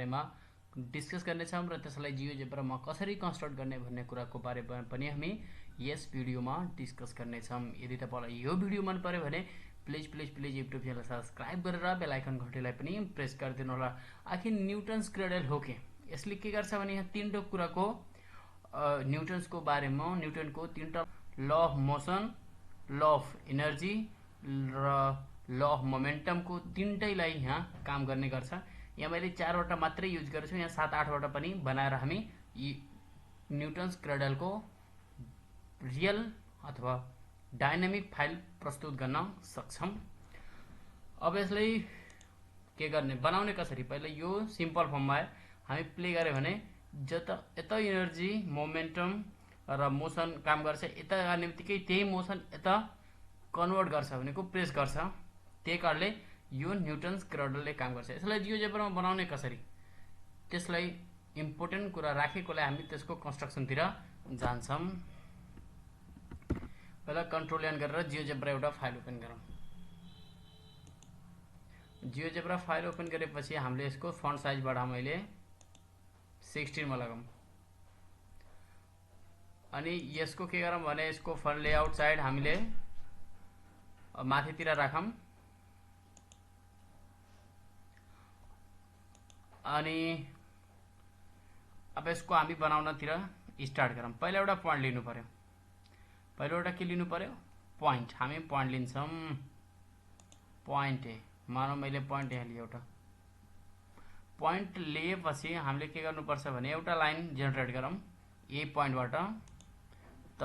बारेमा डिस्कस गर्नेछौँ र त्यसलाई जियोजेब्रामा कसरी कन्स्ट्रक्ट गर्ने भन्ने कुराको बारेमा पनि हामी यस भिडियोमा डिस्कस गर्नेछौँ। यदि तपाईलाई यो भिडियो मन पर्यो भने प्लिज युट्युब च्यानल सब्स्क्राइब गरेर बेल आइकन घण्टीलाई पनि प्रेस गरिदिनु होला। आखिर न्युटन्स क्रेडल हो के? यसले के गर्छ भने यहाँ तीनटा कुराको न्युटन्सको बारेमा न्युटनको तीनटा ल अफ मोसन, ल अफ एनर्जी र ल अफ मोमेन्टमको तीनटैलाई यहाँ काम गर्ने गर्छ। यहाँ मैले 4 वटा मात्रै युज गरेको छु, यहाँ 7-8 वटा पनि बनाएर हामी न्युटन्स क्रेडलको रियल अथवा डायनामिक फाइल प्रस्तुत गर्न सक्छौं। अब यसलाई के गर्ने, बनाउने कसरी? पहिला यो सिम्पल फर्ममा हामी प्ले गरे भने यता एनर्जी, मोमेन्टम र मोसन काम गर्छ, यता गर्ने बित्तिकै त्यही मोसन यता कन्भर्ट गर्छ भनेको प्रेस गर्छ। त्यही कारणले यो न्युटन्स क्रेडलले काम गर्छ। यसलाई जियोजेब्रामा बनाउने कसरी, त्यसलाई इम्पोर्टेन्ट कुरा राखेकोले हामी त्यसको कन्स्ट्रक्सनतिर जान्छौं। पहिला कन्ट्रोल एन गरेर जियोजेब्रा एउटा फाइल ओपन गरौँ। जियोजेब्रा फाइल ओपन गरेपछि हामीले यसको फन्ट साइज बढाउँ, मैले 16 मा लगाऊँ। अनि यसको के गरौँ भने यसको फन्ट लेआउट साइड हामीले माथितिर राखौँ। अनि अब यसको हामी बनाउनतिर स्टार्ट गरौँ। पहिला एउटा पोइन्ट लिनु पर्यो। पहिलो एउटा के लिनु पर्यो? पोइन्ट। हामी पोइन्ट लिन्छौँ, पोइन्ट ए। मानौ मैले पोइन्ट यहाँ लिए एउटा। पोइन्ट लिएपछि हामीले के गर्नुपर्छ भने एउटा लाइन जेनेरेट गरौँ ए पोइन्टबाट। त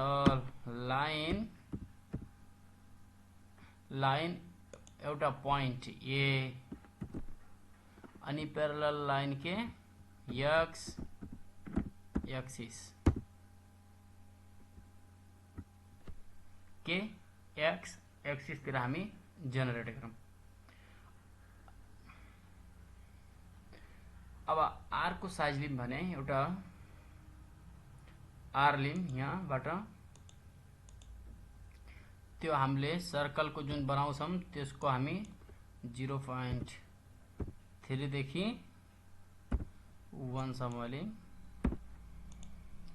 लाइन एउटा पोइन्ट ए अनि प्यारलल लाइन के एक्स एक्सिस के एक्स एक्सिस तिर हामी जेनेरेट गरौँ। अब आर को साइज लिम भने एउटा आर लिम यहाँबाट। त्यो हामीले सर्कलको जुन बनाउँछौं त्यसको हामी 0.3 देखि 1 सम्म लिम।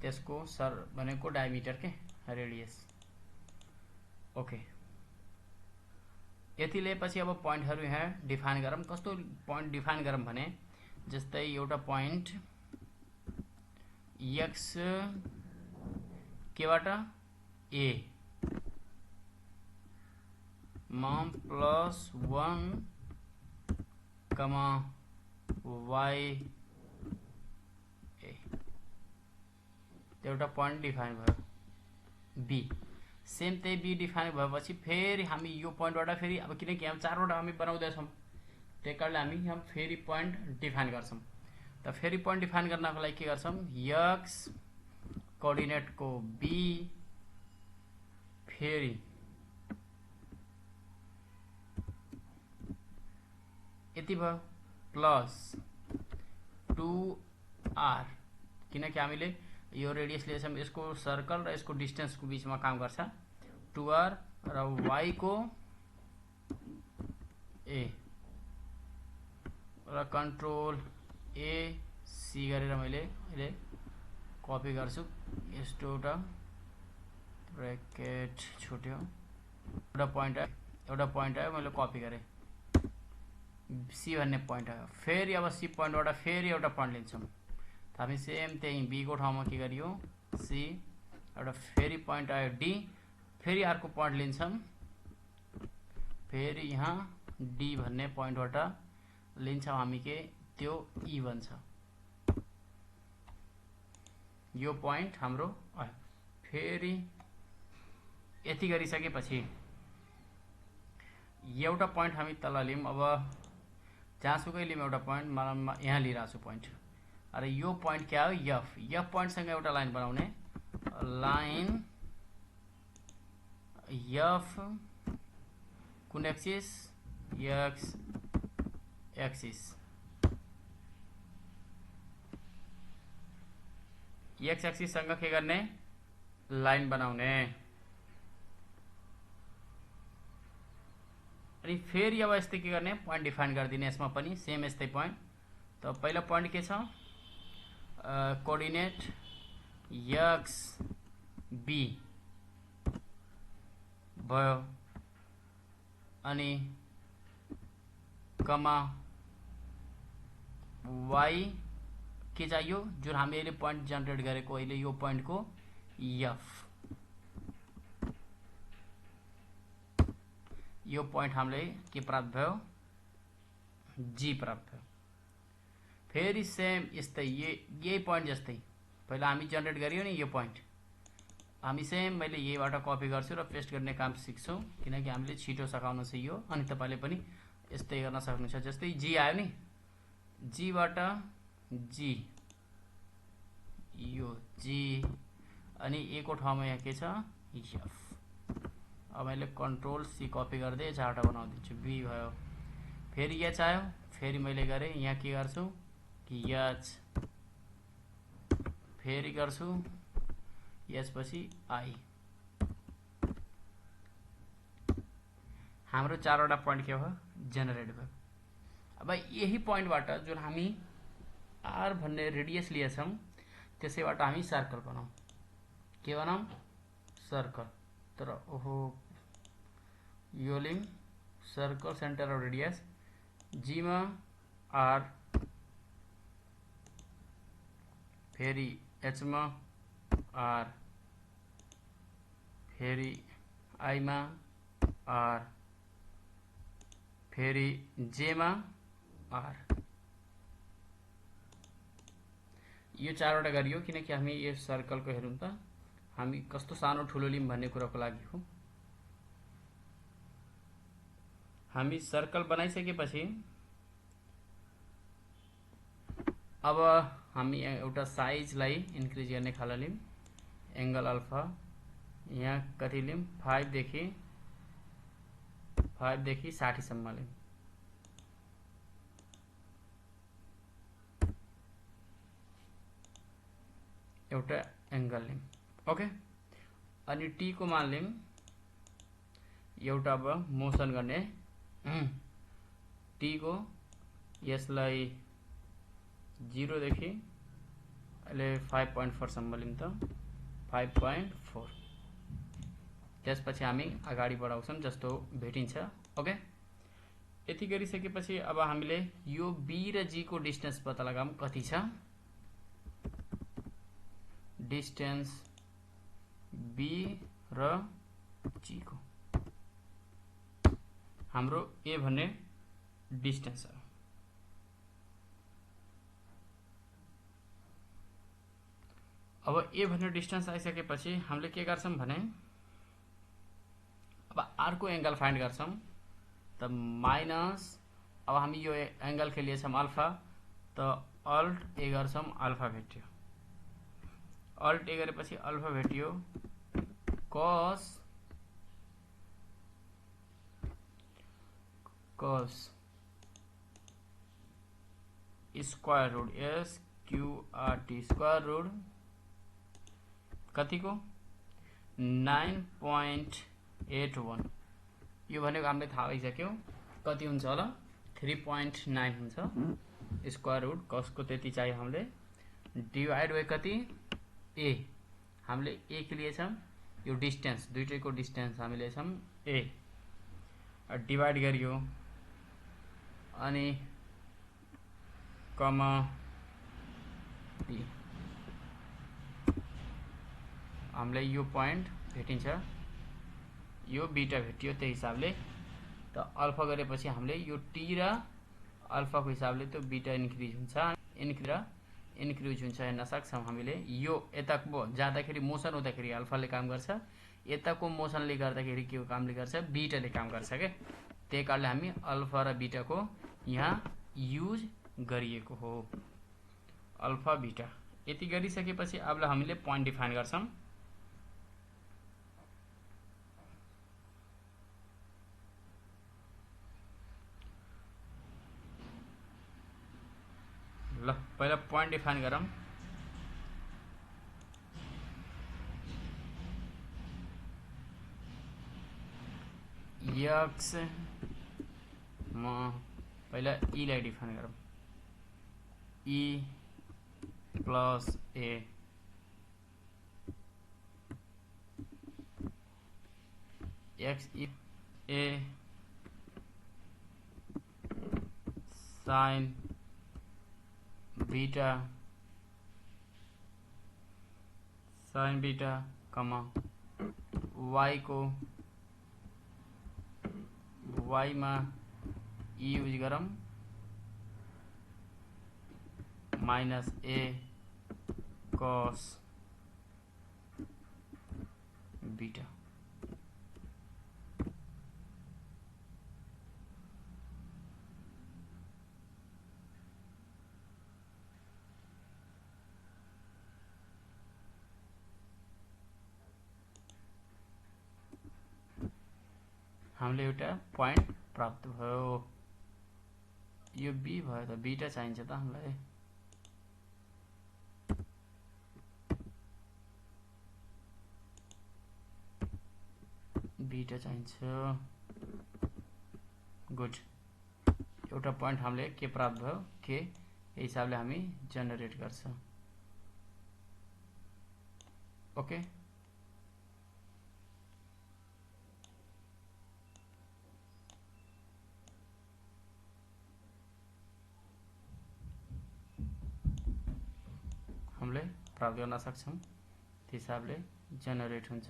त्यसको सर भनेको डायमिटर के रेडियस। ओके, यति लिएपछि अब पोइन्टहरु यहाँ डिफाइन गरौँ। कस्तो पोइन्ट डिफाइन गरौँ भने जस्तै एउटा पोइन्ट एक्स केबाट ए मा +1 वाई ए, एउटा पोइन्ट डिफाइन भयो। बी सेम त्यही बी डिफाइन भएपछि फेरि हामी यो पोइन्टबाट फेरि अब किनकि हामी 4 वटा हामी बनाउँदैछौँ त्यही कारणले हामी यहाँ फेरि पोइन्ट डिफाइन गर्छौं। त फेरि पोइन्ट डिफाइन गर्नको लागि के गर्छौं, एक्स कोअर्डिनेटको बी फेरि यति भयो प्लस 2r, किनकि हामीले यो रेडियस लिएछौं, यसको सर्कल र यसको डिस्टेन्स को बीचमा काम गर्छ। 2r र y को a र कन्ट्रोल ए सी गरेर मैले अहिले कपी गर्छु। यस्तो एउटा ब्रैकेट छुट्यो, एउटा पोइन्ट आयो, मैले कपी गरे। सी भन्ने पोइन्ट आयो। फेरि अब सी पोइन्टबाट फेरि एउटा पोइन्ट लिन्छौं। हामी सेम त्यही बी को ठाउँमा के गरियो सी, एउटा फेरि पोइन्ट आयो डी, फेरि अर्को पोइन्ट लिन्छौं। फेरि यहाँ डी भन्ने पोइन्टबाट लिन्छौं हामी के त्यो ई बन्छ। यो पोइन्ट हाम्रो आयो। फेरि यति गरिसकेपछि एउटा पोइन्ट हामी तल लियौं। अब जहाँसुकै लियौं एउटा पोइन्ट, म यहाँ लिइरहेको छु पोइन्ट। अरे यो पोइन्ट क्या हो, एफ। एफ पोइन्ट सँग एउटा लाइन बनाउने, लाइन एफ कुन axis, x axis. X axis सँग के गर्ने, लाइन बनाउने। अनि फेरि अब यस्तै के गर्ने, पोइन्ट डिफाइन गरिदिने। यसमा पनि सेम यस्तै पोइन्ट। त त पहिला पोइन्ट के छ, कोअर्डिनेट एक्स बी भयो, अनि कमा वाई के चाहियो, जुन हामीले पोइन्ट जेनेरेट गरेको अहिले यो पोइन्टको एफ, यो पोइन्ट हामीले के प्राप्त भयो, जी प्राप्त भयो। फेरि सेम यस्तै यही पोइन्ट जस्तै पहिला हामी जेनेरेट गरियो नि यो पोइन्ट, हामी सेम मैले यहीबाट कपी गर्छु र पेस्ट गर्ने काम सिक्छौँ, किनकि हामीले छिटो सकाउनु छ यो। अनि तपाईले पनि यस्तै गर्न सक्नुहुन्छ। जस्तै जी आयो नि, जी बाट जी, यो जी, अनि ए को ठाउँमा यहाँ के छ, एफ। अब मैले कन्ट्रोल सी कपी गर्दै चार्ट बनाउँदिन्छु, बी भयो। फेरि एच आयो, फेरि मैले गरेँ यहाँ के गर्छु कि एच, फेरि गर्छु एच पछि आई। हाम्रो चारवटा पोइन्ट के भयो, जेनेरेट भयो। अब यही पोइन्टबाट जुन हामी आर भन्ने रेडियस लिएछौँ त्यसैबाट हामी सर्कल बनाऊ, के बनाऊ, सर्कल। तर ओहो यो लिम circle centre of radius, G मा आर, फेरि एच मा आर, फेरि आई मा आर, फेरि जे मा आर। यो चारवटा गरियो किनकि हामी यो सर्कलको हेरौँ त हामी कस्तो सानो ठुलो लिम भन्ने कुराको लागि हो। हामी सर्कल बनाइसकेपछि अब हामी एउटा साइजलाई इन्क्रिज गर्ने खाला लिम, एंगल अल्फा यहाँ कति लिम, 5 देखि 60 सम्म लिम। एउटा एंगल लिम, ओके। अनि टी को मान लिम एउटा, अब मोसन गर्ने टी को यसलाई 0 देखि अहिले 5.4 सम्म लिम त 5.4। त्यसपछि हामी अगाडि बढाउँछौं जस्तो भेटिन्छ, ओके। यति गरिसकेपछि अब हामीले यो बी र जी को डिस्टेन्स पत्ता लगाऊँ कति छ। डिस्टेन्स बी र जी को हाम्रो ए भन्ने डिस्टेन्स हो। अब ए भन्ने डिस्टेन्स आइसकेपछि हामीले के गर्छौं भने अब आर को एंगल फाइन्ड गर्छौं त माइनस, अब हामी यो एंगल के लिए छौं अल्फा, त अल्ट ए गर्छौं, अल्फा भेट्यो। अल्ट ए गरेपछि अल्फा भेट्यो, कस square root S Q R T square root कति को 9.81। यो भनेको हामीले थाहा भइसक्यो कति हुन्छ होला, 3.9 हुन्छ। स्क्वायर रूट कसको त्यति चाहियो हामीले, डिवाइड बाइ कति, ए। हामीले ए के लिए छौं, यो डिस्टेन्स दुईटैको डिस्टेन्स हामीले छौं ए, डिवाइड गरियो अनि कमा बी। हामीलाई यो पोइन्ट भेटिन्छ, यो बीटा भेटियो। त्यही हिसाबले त अल्फा गरेपछि हामीले यो टी र अल्फा को हिसाबले त्यो बीटा इन्क्रिज हुन्छ, इन्क्रिज हुन्छ हेर्न सक्छौं हामीले। यो यताको जाँदाखेरि मोसन हुँदाखेरि अल्फाले काम गर्छ, यताको मोसनले गर्दाखेरि के कामले गर्छ, बीटाले काम गर्छ के। त्यही कारणले हामी अल्फा र बीटा को यहाँ युज गरिएको हो, अल्फा बीटा। यति गरिसकेपछि अब हामीले पोइन्ट डिफाइन गर्छौं। ल पहिला पोइन्ट डिफाइन गरौँ। एक्स म पहिला ई लाई डिफाइन गरौँ, ई प्लस ए एक्स ए साइन बीटा कमा वाई को वाई में ई यूज गरम माइनस ए कॉस बीटा। हामीले एउटा पॉइंट प्राप्त भयो। यो बी भयो त बीटा चाहिन्छ त हामीलाई। बीटा चाहिन्छ। गुड। एउटा पॉइंट हामीले के प्राप्त भयो के हिसाबले हामी जेनेरेट गर्छ। ओके हामीले प्राप्त गर्न सक्छौं। त्यस हिसाबले जेनेरेट हुन्छ।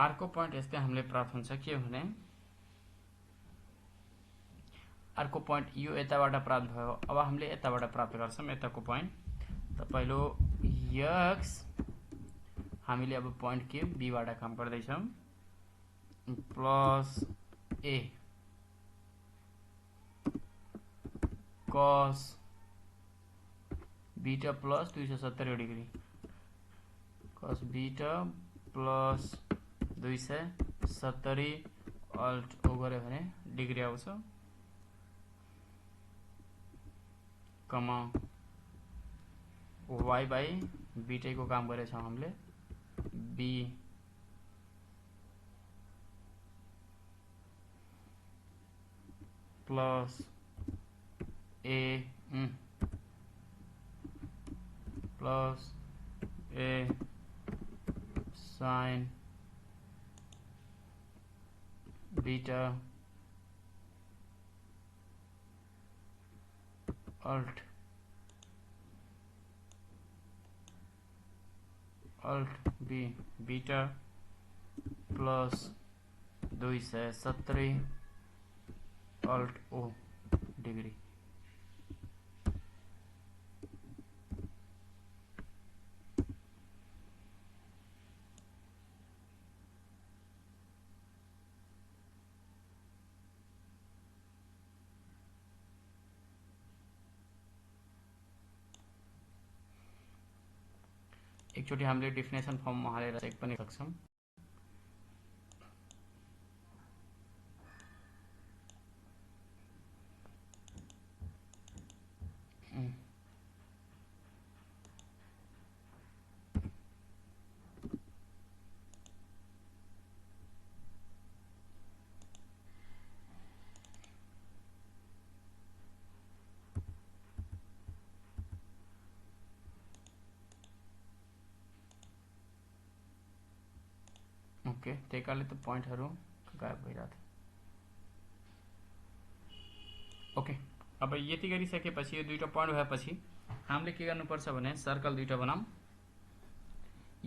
अर्को पॉइंट यस्तै हामीले प्राप्त हुन्छ के भने अर्को पॉइंट यो यताबाट प्राप्त भयो। अब हामीले यताबाट प्राप्त गर्छौं यताको पॉइंट। त पहिलो x हामीले अब पॉइंट के बी बाट काम गर्दैछौं plus A cos beta plus 270 degree cos beta plus 270 alt ओ गरे भने डिग्री आउँछ कमा y बाई बीटा को काम गरेछौं हामीले b plus a plus a sine beta alt B beta plus 270 alt O degree. एकचोटी हामीले डेफिनेसन फर्ममा हालेर चेक पनि सक्छौं। ओके त्यही कारणले त पॉइन्टहरु गायब भइराथे। ओके अब यति गरिसकेपछि यो दुईटा पॉइन्ट भएपछि हामीले के गर्नुपर्छ भने सर्कल दुईटा बनाऊं।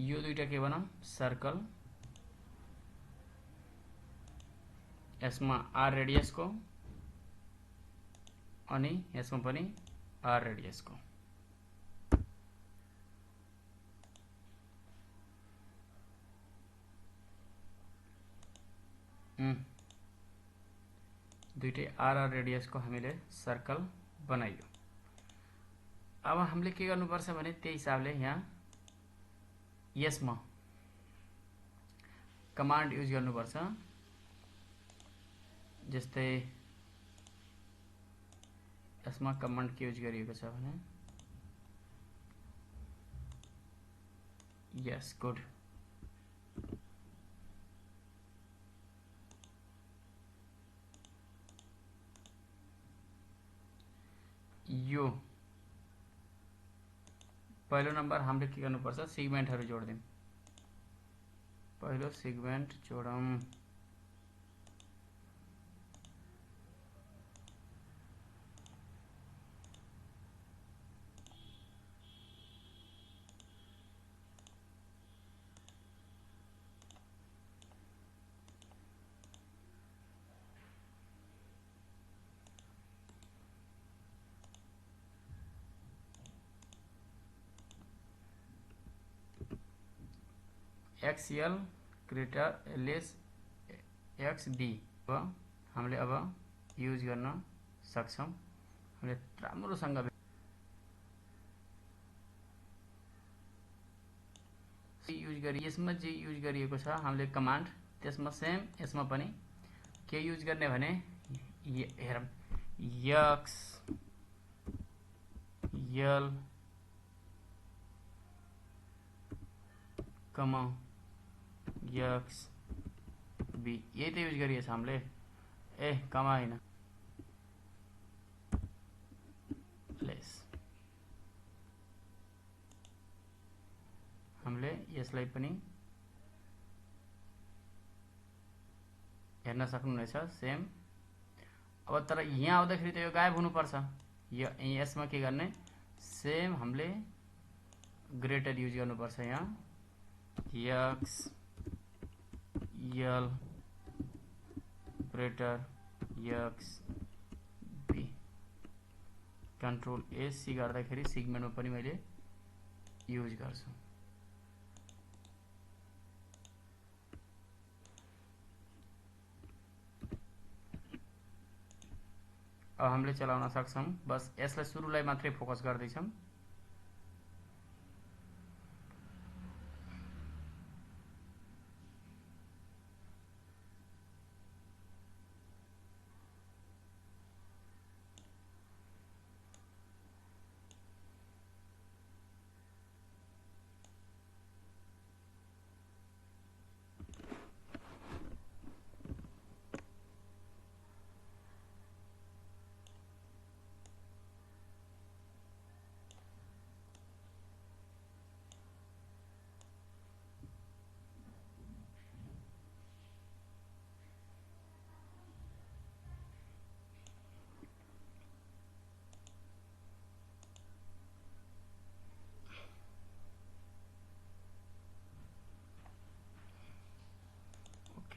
यो दुईटा के बनाऊं सर्कल यसमा आर रेडियस को अनि यसमा पनि आर रेडियस को दुईटै आर रेडियस को हामीले सर्कल बनाइयो। अब हामीले के गर्नुपर्छ भने त्यही हिसाबले यहाँ यसमा कमान्ड युज गर्नुपर्छ। जस्तै यसमा कमान्ड के युज गरिएको छ भने यस गुड पहिलो नम्बर हामीले के गर्नुपर्छ, सेगमेन्टहरू जोड्दिउँ। पहिलो सेगमेन्ट जोडौँ। एक्सएल ग्रेटर लेस एक्सबी अब हामीले अब युज गर्न सक्छौँ। हामीले राम्रोसँग युज गरी यसमा जे युज गरिएको छ हामीले कमान्ड, त्यसमा सेम यसमा पनि के युज गर्ने भने हेरौँ, X L comma X B, यही त युज गरिएछ हामीले। ए कमा होइन, लेस। हामीले यसलाई पनि हेर्न सक्नुहुनेछ सेम। अब तर यहाँ आउँदाखेरि त यो गायब हुनुपर्छ। यसमा के गर्ने, सेम हामीले ग्रेटर युज गर्नुपर्छ। यहाँ X L greater X B, control AC गर्दाखेरि सेगमेन्टमा पनि मैले युज गर्छु। अब हामीले चलाउन सक्छौँ। बस यसलाई सुरुलाई मात्रै फोकस गर्दैछौँ।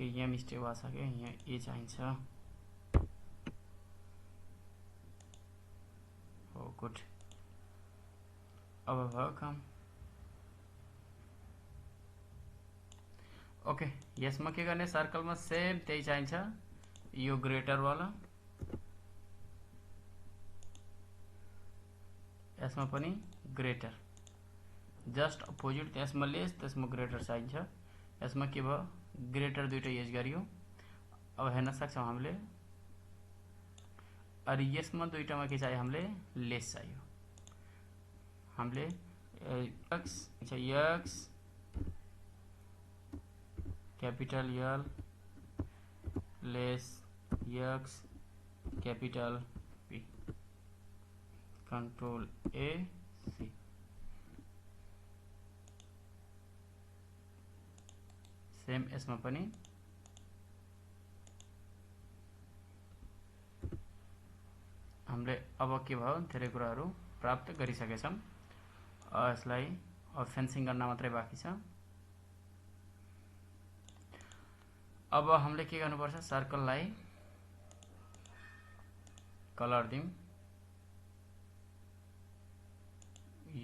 ओके, यहाँ मिस्टेक भएको छ क्या, यहाँ ए चाहिन्छ। हो गुड, अब भयो काम। ओके, यसमा के गर्ने, सर्कलमा सेम त्यही चाहिन्छ, यो ग्रेटरवाला। यसमा पनि ग्रेटर, जस्ट अपोजिट। त्यसमा लेस, त्यसमा ग्रेटर चाहिन्छ। यसमा के भयो, ग्रेटर दुईटा युज गरियो। अब हेर्न सक्छौँ हामीले। अरे यसमा दुईटामा के चाहियो, हामीले लेस चाहियो। हामीले X capital L less X capital P, control A C. Same यसमा पनि हामीले अब के भयो, धेरै कुराहरू प्राप्त गरिसकेछौँ। यसलाई अब फेन्सिङ गर्न मात्रै बाँकी छ। अब हामीले के गर्नुपर्छ, सर्कललाई कलर दिउँ।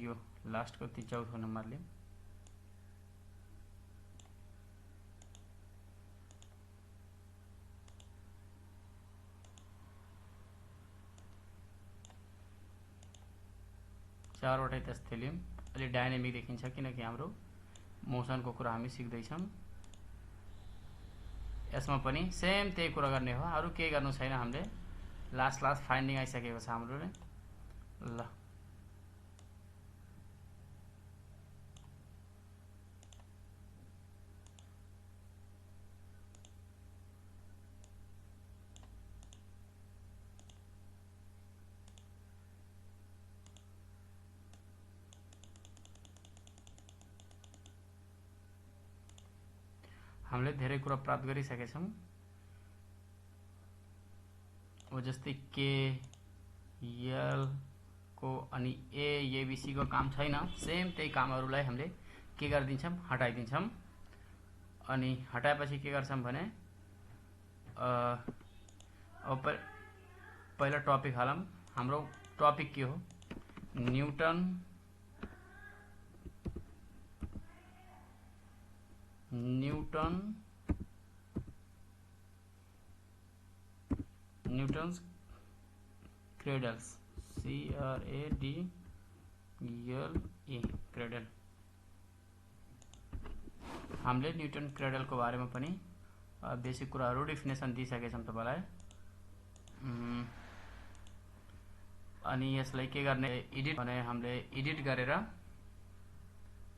यो लास्टको 4औं नम्बर लिउँ। चारवटै त्यस्तै लिउँ। अलि डाइनामिक देखिन्छ किनकि हाम्रो मोसनको कुरा हामी सिक्दैछौँ। यसमा पनि सेम त्यही कुरा गर्ने हो, अरू केही गर्नु छैन। हामीले लास्ट फाइन्डिङ आइसकेको छ हाम्रो। ल हामीले धेरै कुरा प्राप्त गरिसकेछौँ। अब जस्तै के यल को अनि एबीसी को काम छैन, सेम त्यही कामहरूलाई हामीले के गरिदिन्छौँ, हटाइदिन्छौँ। अनि हटाएपछि के गर्छौँ भने अब पहिला टपिक हालौँ। हाम्रो टपिक के हो, न्यूटन्स क्रेडल्स, CRADLE क्रेडल। हामीले न्यूटन क्रेडलको बारेमा पनि बेसिक कुराहरू डेफिनेसन दिइसकेछौँ तपाईलाई। अनि यसलाई के गर्ने, एडिट भने हामीले एडिट गरेर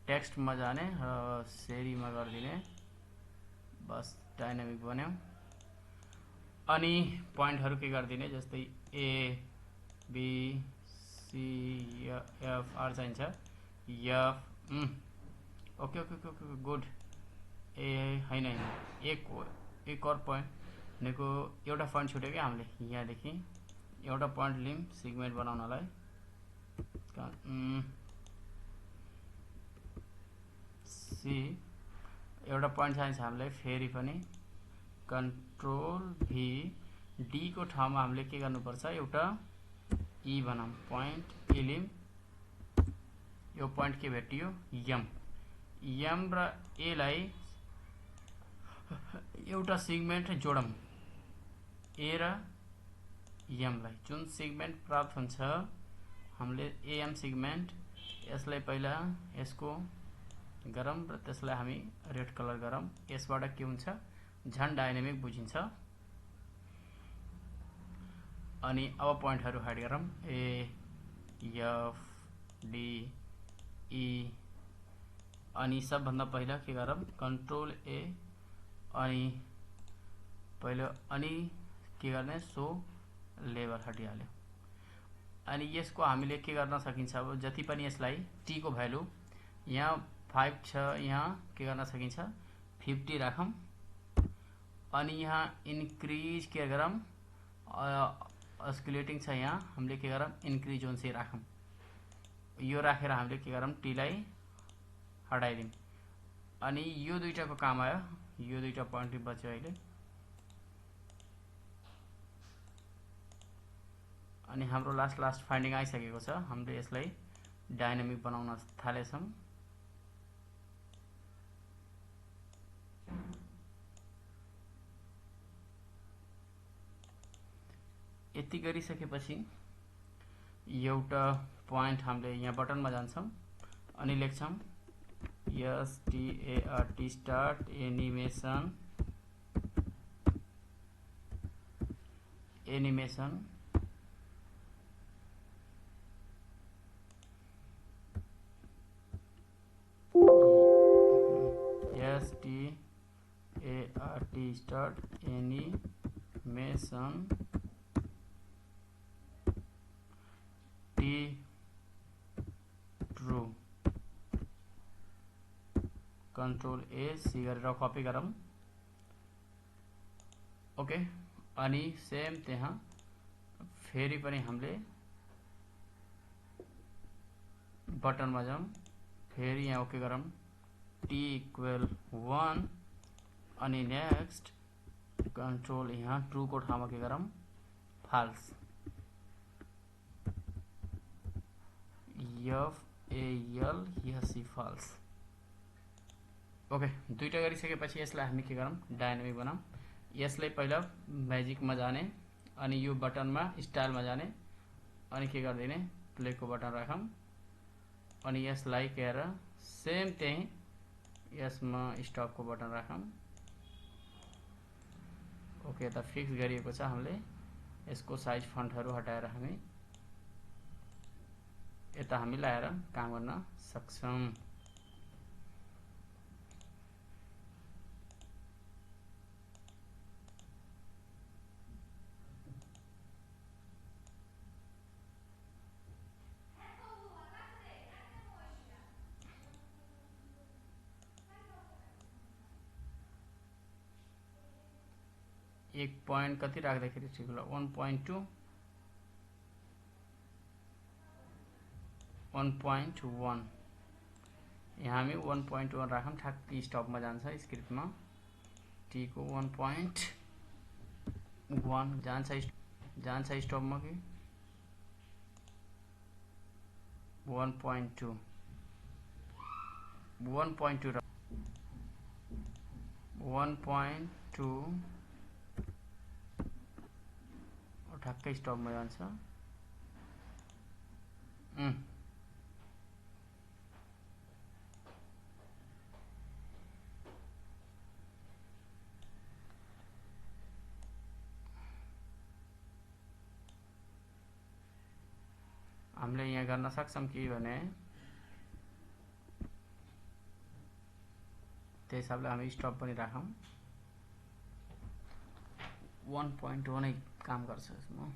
टेक्स्टमा जाने र सेरीमा गरिदिने, बस डाइनामिक बन्यो। अनि पोइन्टहरू के गरिदिने, जस्तै A B C F R चाहिन्छ, F okay okay okay okay good. A होइन एक और पोइन्ट भनेको एउटा पोइन्ट छुट्यो क्या, हामीले यहाँदेखि एउटा पोइन्ट लियौँ सिगमेन्ट बनाउनलाई। सी एउटा पोइन्ट चाहिन्छ हामीलाई, फेरि पनि कन्ट्रोल भी, डी को ठाउँमा हामीले के गर्नुपर्छ, एउटा ई बनाऊँ, पोइन्ट ए लियौँ। यो पोइन्ट के भेटियो, एम र ए लाई एउटा सिगमेन्ट जोडौँ, ए र एम लाई। जुन सिगमेन्ट प्राप्त हुन्छ हामीले एएम सिगमेन्ट, यसलाई पहिला यसको गरौँ र त्यसलाई हामी रेड कलर गरौँ। यसबाट के हुन्छ, झन् डाइनामिक बुझिन्छ। अनि अब पोइन्टहरू हाइड गरौँ, ए एफ डी ई। अनि सबभन्दा पहिला के गरौँ, कन्ट्रोल ए, अनि पहिलो अनि के गर्ने, सो लेबल हटिहाल्यो। अनि यसको हामीले के गर्न सकिन्छ, अब जति पनि यसलाई टी को भ्यालु यहाँ 5 छ, यहाँ के गर्न सकिन्छ 50 राखौँ। अनि यहाँ इन्क्रिज के गरौँ, अस्कुलेटिङ छ, यहाँ हामीले के गरौँ, इन्क्रिज ओन से राखौँ। यो राखेर हामीले के गरौँ, टी लाई हटाइदिउँ। अनि यो दुईटाको काम आयो, यो दुईटा पोइन्ट बच्यो अहिले। अनि हाम्रो लास्ट फाइन्डिङ आइसकेको छ। हामीले यसलाई डाइनामिक बनाउन थालेछौँ। यति गरिसकेपछि एउटा पोइन्ट हामीले यहाँ बटनमा जान्छौँ अनि लेख्छौँ START start animation START start animation T true, control A C गरेर कपी गरौँ। ओके। अनि सेम त्यहाँ फेरि पनि हामीले बटनमा जाउँ, फेरि यहाँ ओके गरौँ, टी इक्वल 1। अनि नेक्स्ट कन्ट्रोल यहाँ ट्रू को ठाउँमा के गरौँ, फाल्स, FALSE फाल्स। ओके, दुईटा गरिसकेपछि यसलाई हामी के गरौँ, डाइनामिक बनाऊँ। यसलाई पहिला म्याजिकमा जाने, अनि यो बटनमा स्टाइलमा जाने, अनि के गरिदिने, प्लेको बटन राखौँ। अनि यसलाई के गरेर सेम त्यही यसमा स्टपको बटन राखौँ। ओके, त फिक्स गरिएको छ। हामीले यसको साइज फन्टहरू हटाएर हामी यता हामी ल्याएर काम गर्न सक्छौँ। एक पोइन्ट कति राख्दाखेरि ठिक होला 1.2 1.1 यहाँ हामी 1.1 राखौँ ठ्याक्कै स्टपमा जान्छ स्क्रिप्टमा टी को 1.1 जान्छ स्टपमा कि 1.2 1.2 ठ्याक्कै स्टपमा जान्छ हामीले यहाँ गर्न सक्छौं के भने त्यस हिसाबले हामी स्टप पनि राखौं 1.1 नै काम गर्छ यसमा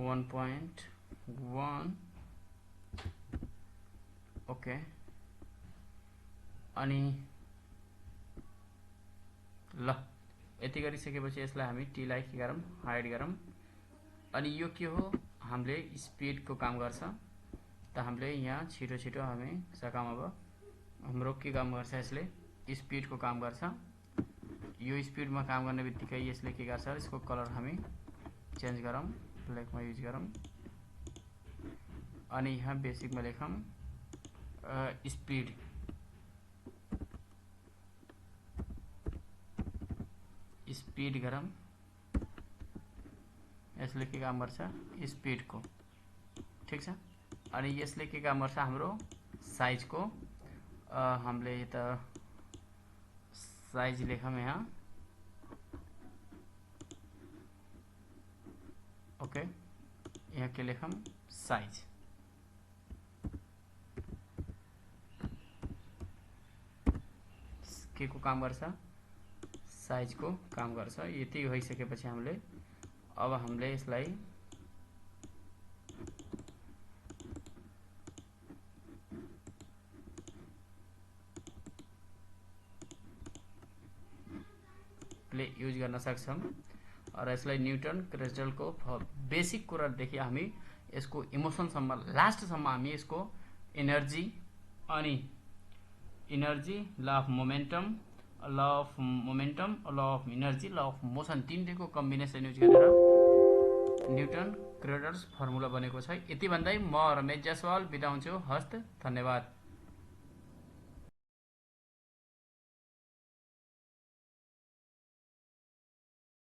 1.1 ओके अनि ल यति गरिसकेपछि यसलाई हामी टी लाई के गरौँ हाइड गरौँ अनि यो के हो हामीले स्पिड को काम गर्छ त हामीले यहाँ छिटो छिटो हामी सकाम अब हाम्रो के काम गर्छ यसले स्पिड को काम गर्छ यो स्पिड मा काम गर्ने बित्तिकै यसले के गर्छ यसको कलर हामी चेन्ज गरौँ ब्ल्याक मा युज गरौँ अनि यहाँ बेसिक मा लेखौँ स्पिड गरौँ यसले के काम गर्छ स्पिड को ठीक छ अनि यसले के काम गर्छ हाम्रो साइज को हामीले त साइज लेखौँ यहाँ ओके यहाँ के लेखौँ साइज के को काम गर्छ साइज को काम गर्छ यति भइसकेपछि हामीले अब हामीले यसलाई प्ले युज गर्न सक्छौं र यसलाई न्यूटन क्रिस्टल को बेसिक कुरा देखि हामी यसको इमोसन सम्म लास्ट सम्म हामी यसको एनर्जी अनि energy law of momentum law of energy law of motion तीनटैको कम्बिनेसन युज गरेर न्यूटन क्रेडल्स फर्मुला बनेको छ यति भन्दै म रमेश जसवाल बिदा हुन्छु हस्त धन्यवाद।